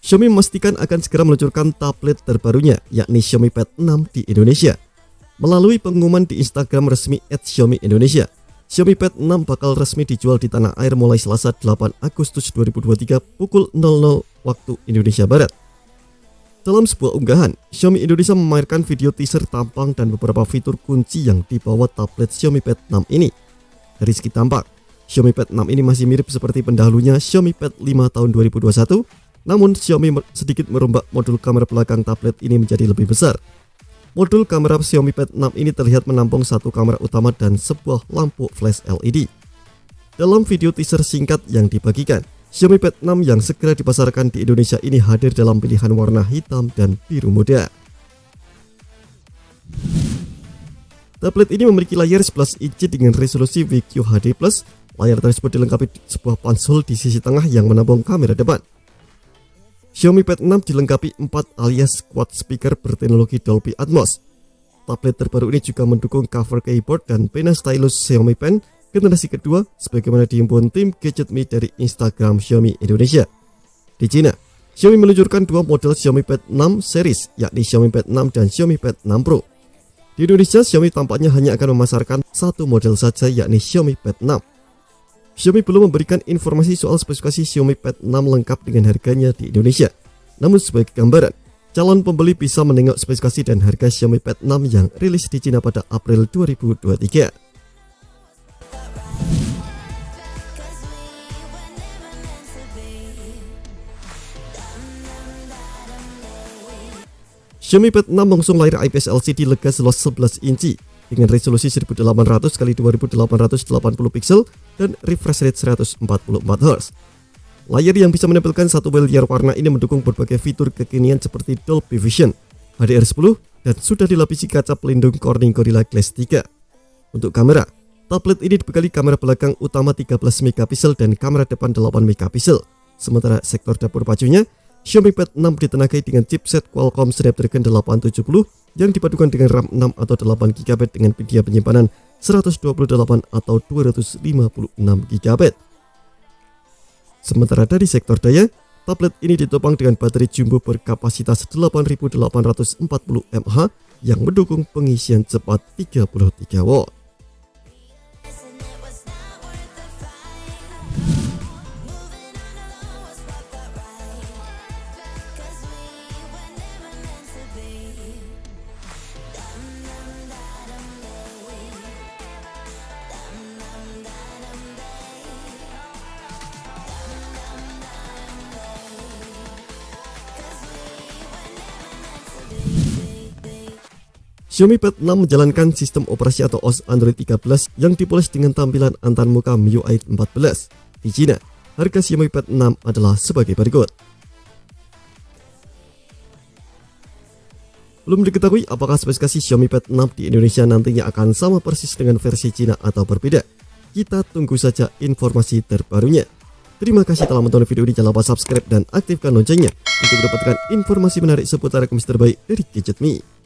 Xiaomi memastikan akan segera meluncurkan tablet terbarunya, yakni Xiaomi Pad 6 di Indonesia. Melalui pengumuman di Instagram resmi @Xiaomi Indonesia, Xiaomi Pad 6 bakal resmi dijual di tanah air mulai Selasa 8 Agustus 2023 pukul 00 waktu Indonesia Barat. Dalam sebuah unggahan, Xiaomi Indonesia memamerkan video teaser tampang dan beberapa fitur kunci yang dibawa tablet Xiaomi Pad 6 ini. Dari segi tampak, Xiaomi Pad 6 ini masih mirip seperti pendahulunya Xiaomi Pad 5 tahun 2021. Namun Xiaomi sedikit merombak modul kamera belakang tablet ini menjadi lebih besar. Modul kamera Xiaomi Pad 6 ini terlihat menampung satu kamera utama dan sebuah lampu flash LED. Dalam video teaser singkat yang dibagikan, Xiaomi Pad 6 yang segera dipasarkan di Indonesia ini hadir dalam pilihan warna hitam dan biru muda. Tablet ini memiliki layar 11 inci dengan resolusi VQHD+. Layar tersebut dilengkapi sebuah konsol di sisi tengah yang menampung kamera depan. Xiaomi Pad 6 dilengkapi 4 alias quad speaker berteknologi Dolby Atmos. Tablet terbaru ini juga mendukung cover keyboard dan pena stylus Xiaomi Pen generasi kedua sebagaimana dihimpun tim GadgetMe dari Instagram Xiaomi Indonesia. Di Cina, Xiaomi meluncurkan dua model Xiaomi Pad 6 series, yakni Xiaomi Pad 6 dan Xiaomi Pad 6 Pro. Di Indonesia, Xiaomi tampaknya hanya akan memasarkan satu model saja, yakni Xiaomi Pad 6. Xiaomi belum memberikan informasi soal spesifikasi Xiaomi Pad 6 lengkap dengan harganya di Indonesia. Namun sebagai gambaran, calon pembeli bisa menengok spesifikasi dan harga Xiaomi Pad 6 yang rilis di Cina pada April 2023. Xiaomi Pad 6 mengusung layar IPS LCD lega seluas 11 inci dengan resolusi 1800 x 2880 pixel dan refresh rate 144 Hz. Layar yang bisa menampilkan satu miliar warna ini mendukung berbagai fitur kekinian seperti Dolby Vision, HDR10, dan sudah dilapisi kaca pelindung Corning Gorilla Glass 3. Untuk kamera, tablet ini dibekali kamera belakang utama 13 megapiksel dan kamera depan 8 megapiksel. Sementara sektor dapur pacunya, Xiaomi Pad 6 ditenagai dengan chipset Qualcomm Snapdragon 870 yang dipadukan dengan RAM 6 atau 8 GB dengan media penyimpanan 128 atau 256 GB. Sementara dari sektor daya, tablet ini ditopang dengan baterai jumbo berkapasitas 8840 mAh yang mendukung pengisian cepat 33 watt. Xiaomi Pad 6 menjalankan sistem operasi atau OS Android 13 yang dipoles dengan tampilan antarmuka MIUI 14. Di Cina, harga Xiaomi Pad 6 adalah sebagai berikut. Belum diketahui apakah spesifikasi Xiaomi Pad 6 di Indonesia nantinya akan sama persis dengan versi Cina atau berbeda. Kita tunggu saja informasi terbarunya. Terima kasih telah menonton video ini, jangan lupa subscribe dan aktifkan loncengnya untuk mendapatkan informasi menarik seputar komentar terbaik dari GadgetMe.